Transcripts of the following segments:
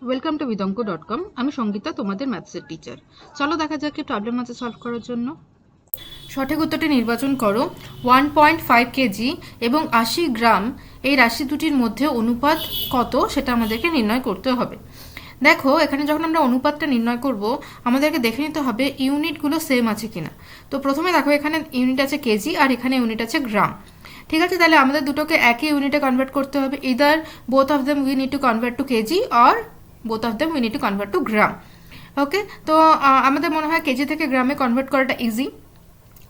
Welcome to vidonko.com। আমি সঙ্গীতা, তোমাদের ম্যাথসের teacher. চলো দেখা যাক কি প্রবলেম আছে সলভ করার জন্য। সঠিক উত্তরটি নির্বাচন করো। 1.5 কেজি এবং 80 গ্রাম এই রাশি দুটির মধ্যে অনুপাত কত সেটা আমাদেরকে নির্ণয় করতে হবে। দেখো, এখানে যখন আমরা অনুপাতটা নির্ণয় করব আমাদেরকে দেখে নিতে হবে ইউনিটগুলো সেম আছে কিনা। তো প্রথমে দেখো, এখানে ইউনিট আছে কেজি আর এখানে ইউনিট আছে গ্রাম। ঠিক আছে, তাহলে আমাদের দুটোকে একই ইউনিটে কনভার্ট করতে হবে। Either both of them we need to convert to KG or both of them we need to convert to gram. ওকে, তো আমাদের মনে হয় কেজি থেকে গ্রামে কনভার্ট করাটা ইজি,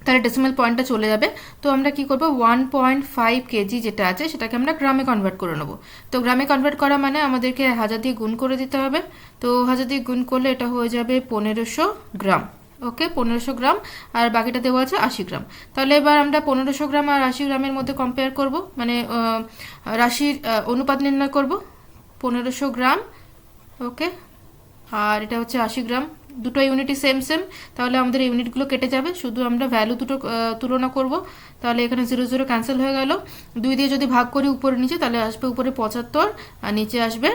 তাহলে ডেসিমাল পয়েন্টটা চলে যাবে। তো আমরা কি করব, 1.5 কেজি যেটা আছে সেটাকে আমরা গ্রামে কনভার্ট করে নেব। তো গ্রামে কনভার্ট করা মানে আমাদেরকে 1000 দিয়ে গুণ করে দিতে হবে। তো 1000 দিয়ে গুণ করলে এটা হয়ে যাবে 1500 গ্রাম। ওকে, 1500 গ্রাম, আর বাকিটা দেওয়া আছে 80 গ্রাম। তাহলে এবার আমরা 1500 গ্রাম আর 80 গ্রামের মধ্যে কম্পেয়ার করব, মানে রাশির অনুপাত নির্ণয় করব। 1500 গ্রাম, ওকে, আর এটা হচ্ছে 80 গ্রাম। দুটো ইউনিটই সেম সেম, তাহলে আমাদের ইউনিটগুলো কেটে যাবে, শুধু আমরা ভ্যালু দুটো তুলনা করব। তাহলে এখানে 0 0 ক্যান্সেল হয়ে গেল। 2 দিয়ে যদি ভাগ করি উপরে নিচে, তাহলে আসবে উপরে 75 আর নিচে আসবে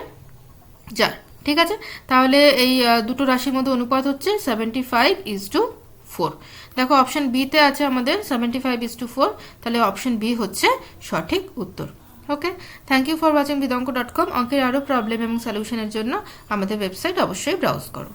4। ঠিক আছে, তাহলে এই দুটো রাশির মধ্যে অনুপাত হচ্ছে 75:4। দেখো, অপশন বিতে আছে আমাদের 75:4, তাহলে অপশন বি হচ্ছে সঠিক উত্তর। Okay, thank you for watching vidonko.com। অঙ্কের আরও প্রবলেম এবং সলিউশনের জন্য আমাদের ওয়েবসাইট অবশ্যই ব্রাউজ করো।